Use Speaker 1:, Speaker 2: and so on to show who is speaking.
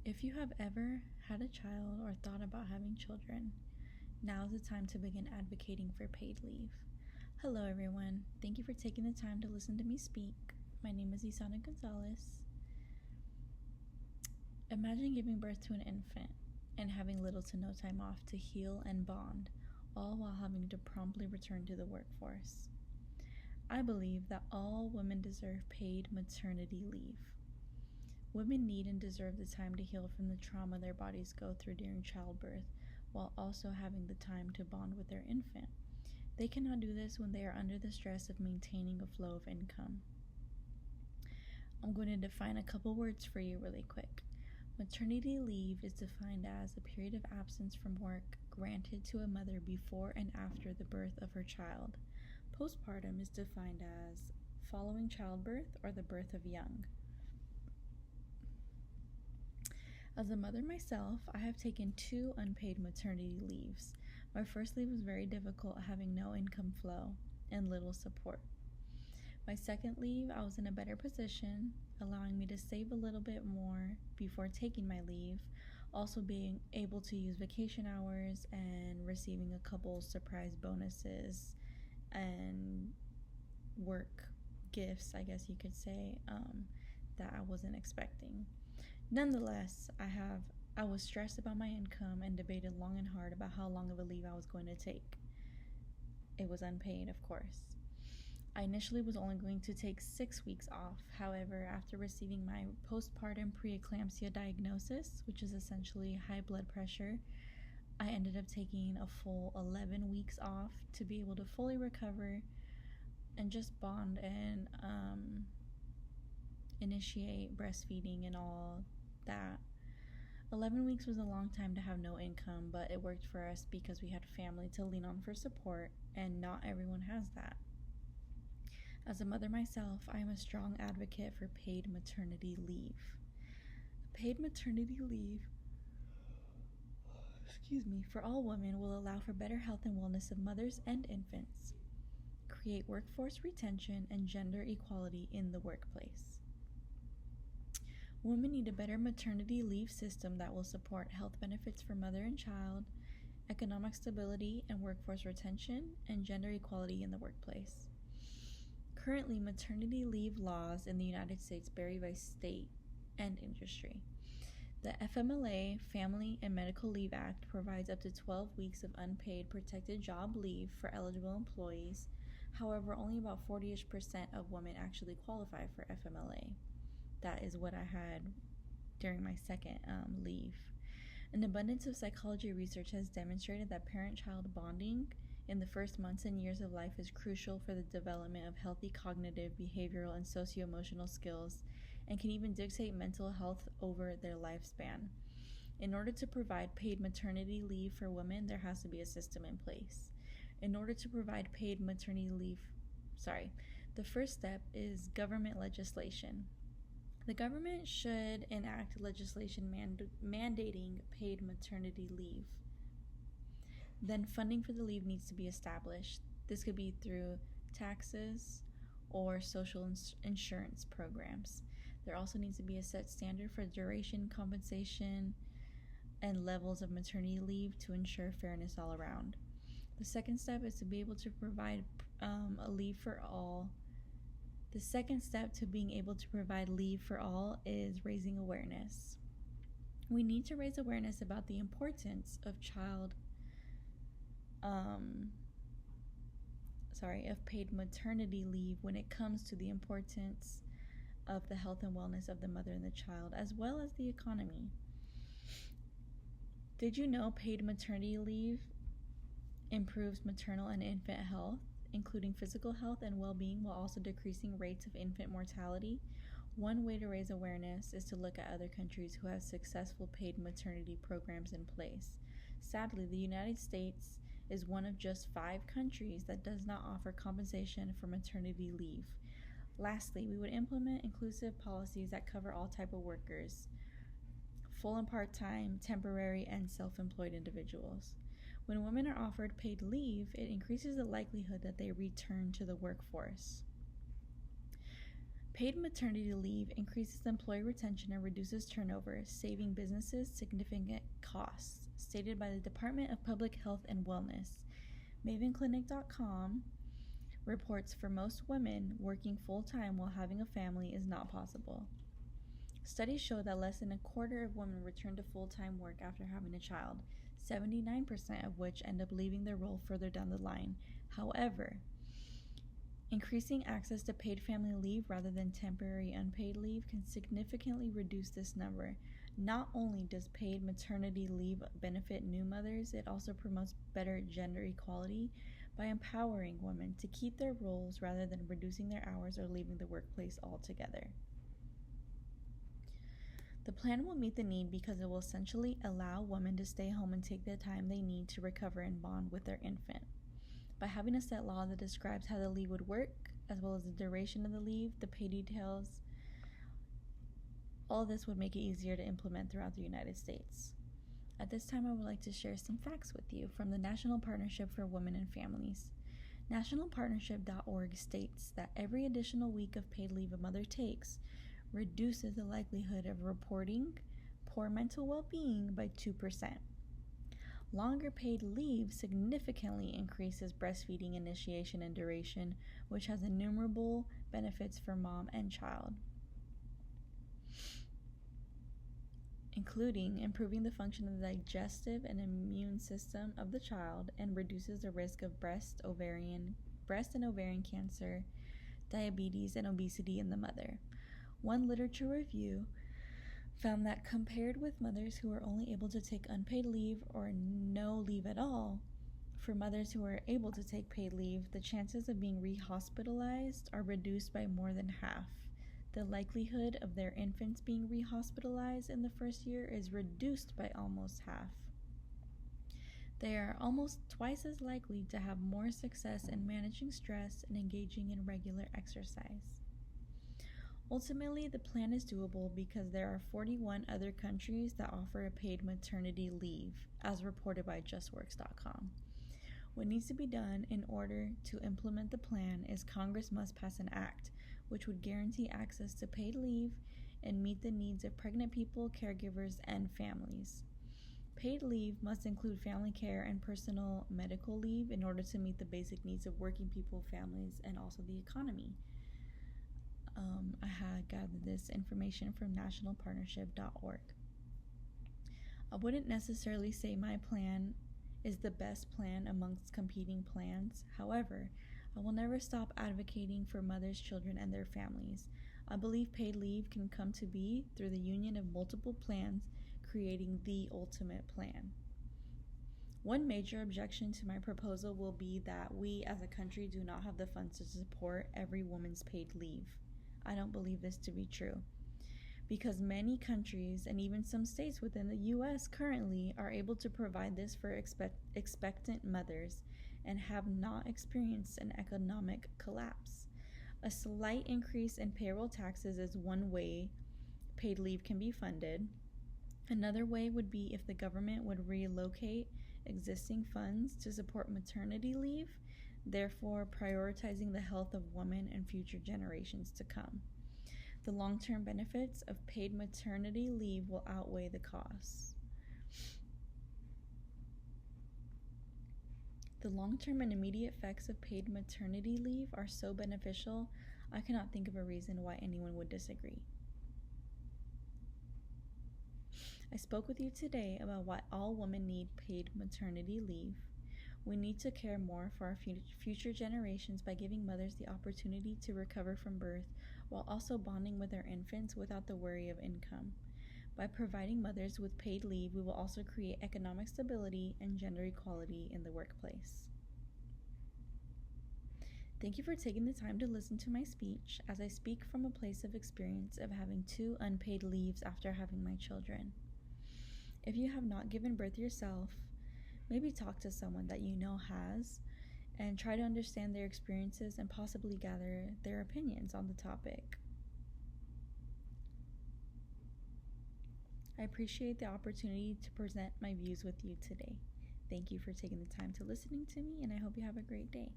Speaker 1: If you have ever had a child or thought about having children, now is the time to begin advocating for paid leave. Hello, everyone. Thank you for taking the time to listen to me speak. My name is Isana Gonzalez. Imagine giving birth to an infant and having little to no time off to heal and bond, all while having to promptly return to the workforce. I believe that all women deserve paid maternity leave. Women need and deserve the time to heal from the trauma their bodies go through during childbirth, while also having the time to bond with their infant. They cannot do this when they are under the stress of maintaining a flow of income. I'm going to define a couple words for you really quick. Maternity leave is defined as a period of absence from work granted to a mother before and after the birth of her child. Postpartum is defined as following childbirth or the birth of young. As a mother myself, I have taken 2 unpaid maternity leaves. My first leave was very difficult, having no income flow and little support. My second leave, I was in a better position, allowing me to save a little bit more before taking my leave, also being able to use vacation hours and receiving a couple surprise bonuses and work gifts, I guess you could say, that I wasn't expecting. Nonetheless, I was stressed about my income and debated long and hard about how long of a leave I was going to take. It was unpaid, of course. I initially was only going to take 6 weeks off. However, after receiving my postpartum preeclampsia diagnosis, which is essentially high blood pressure, I ended up taking a full 11 weeks off to be able to fully recover and just bond and initiate breastfeeding and all that. 11 weeks was a long time to have no income, but it worked for us because we had family to lean on for support, and not everyone has that. As a mother myself, I am a strong advocate for paid maternity leave. Paid maternity leave, for all women will allow for better health and wellness of mothers and infants, create workforce retention, and gender equality in the workplace. Women need a better maternity leave system that will support health benefits for mother and child, economic stability and workforce retention, and gender equality in the workplace. Currently, maternity leave laws in the United States vary by state and industry. The FMLA, Family and Medical Leave Act, provides up to 12 weeks of unpaid protected job leave for eligible employees. However, only about 40% of women actually qualify for FMLA. That is what I had during my second leave. An abundance of psychology research has demonstrated that parent-child bonding in the first months and years of life is crucial for the development of healthy cognitive, behavioral, and socio-emotional skills, and can even dictate mental health over their lifespan. In order to provide paid maternity leave for women, there has to be a system in place. In order to provide paid maternity leave, the first step is government legislation. The government should enact legislation mandating paid maternity leave. Then funding for the leave needs to be established. This could be through taxes or social insurance programs. There also needs to be a set standard for duration, compensation, and levels of maternity leave to ensure fairness all around. The second step is to be able to provide a leave for all. The second step to being able to provide leave for all is raising awareness. We need to raise awareness about the importance of paid maternity leave when it comes to the importance of the health and wellness of the mother and the child, as well as the economy. Did you know paid maternity leave improves maternal and infant health, including physical health and well-being, while also decreasing rates of infant mortality? One way to raise awareness is to look at other countries who have successful paid maternity programs in place. Sadly, the United States is one of just 5 countries that does not offer compensation for maternity leave. Lastly, we would implement inclusive policies that cover all type of workers, full and part-time, temporary, and self-employed individuals. When women are offered paid leave, it increases the likelihood that they return to the workforce. Paid maternity leave increases employee retention and reduces turnover, saving businesses significant costs, stated by the Department of Public Health and Wellness. MavenClinic.com reports for most women, working full-time while having a family is not possible. Studies show that less than a quarter of women return to full-time work after having a child, 79% of which end up leaving their role further down the line. However, increasing access to paid family leave rather than temporary unpaid leave can significantly reduce this number. Not only does paid maternity leave benefit new mothers, it also promotes better gender equality by empowering women to keep their roles rather than reducing their hours or leaving the workplace altogether. The plan will meet the need because it will essentially allow women to stay home and take the time they need to recover and bond with their infant. By having a set law that describes how the leave would work, as well as the duration of the leave, the pay details, all of this would make it easier to implement throughout the United States. At this time, I would like to share some facts with you from the National Partnership for Women and Families. NationalPartnership.org states that every additional week of paid leave a mother takes reduces the likelihood of reporting poor mental well-being by 2%. Longer paid leave significantly increases breastfeeding initiation and duration, which has innumerable benefits for mom and child, including improving the function of the digestive and immune system of the child and reduces the risk of breast and ovarian cancer, diabetes, and obesity in the mother. One literature review found that compared with mothers who are only able to take unpaid leave or no leave at all, for mothers who are able to take paid leave, the chances of being rehospitalized are reduced by more than half. The likelihood of their infants being rehospitalized in the first year is reduced by almost half. They are almost twice as likely to have more success in managing stress and engaging in regular exercise. Ultimately, the plan is doable because there are 41 other countries that offer a paid maternity leave, as reported by JustWorks.com. What needs to be done in order to implement the plan is Congress must pass an act which would guarantee access to paid leave and meet the needs of pregnant people, caregivers, and families. Paid leave must include family care and personal medical leave in order to meet the basic needs of working people, families, and also the economy. I had gathered this information from nationalpartnership.org. I wouldn't necessarily say my plan is the best plan amongst competing plans. However, I will never stop advocating for mothers, children, and their families. I believe paid leave can come to be through the union of multiple plans, creating the ultimate plan. One major objection to my proposal will be that we as a country do not have the funds to support every woman's paid leave. I don't believe this to be true, because many countries and even some states within the U.S. currently are able to provide this for expectant mothers and have not experienced an economic collapse. A slight increase in payroll taxes is one way paid leave can be funded. Another way would be if the government would relocate existing funds to support maternity leave, therefore prioritizing the health of women and future generations to come. The long-term benefits of paid maternity leave will outweigh the costs. The long-term and immediate effects of paid maternity leave are so beneficial, I cannot think of a reason why anyone would disagree. I spoke with you today about why all women need paid maternity leave. We need to care more for our future generations by giving mothers the opportunity to recover from birth while also bonding with their infants without the worry of income. By providing mothers with paid leave, we will also create economic stability and gender equality in the workplace. Thank you for taking the time to listen to my speech as I speak from a place of experience of having 2 unpaid leaves after having my children. If you have not given birth yourself, maybe talk to someone that you know has and try to understand their experiences and possibly gather their opinions on the topic. I appreciate the opportunity to present my views with you today. Thank you for taking the time to listening to me, and I hope you have a great day.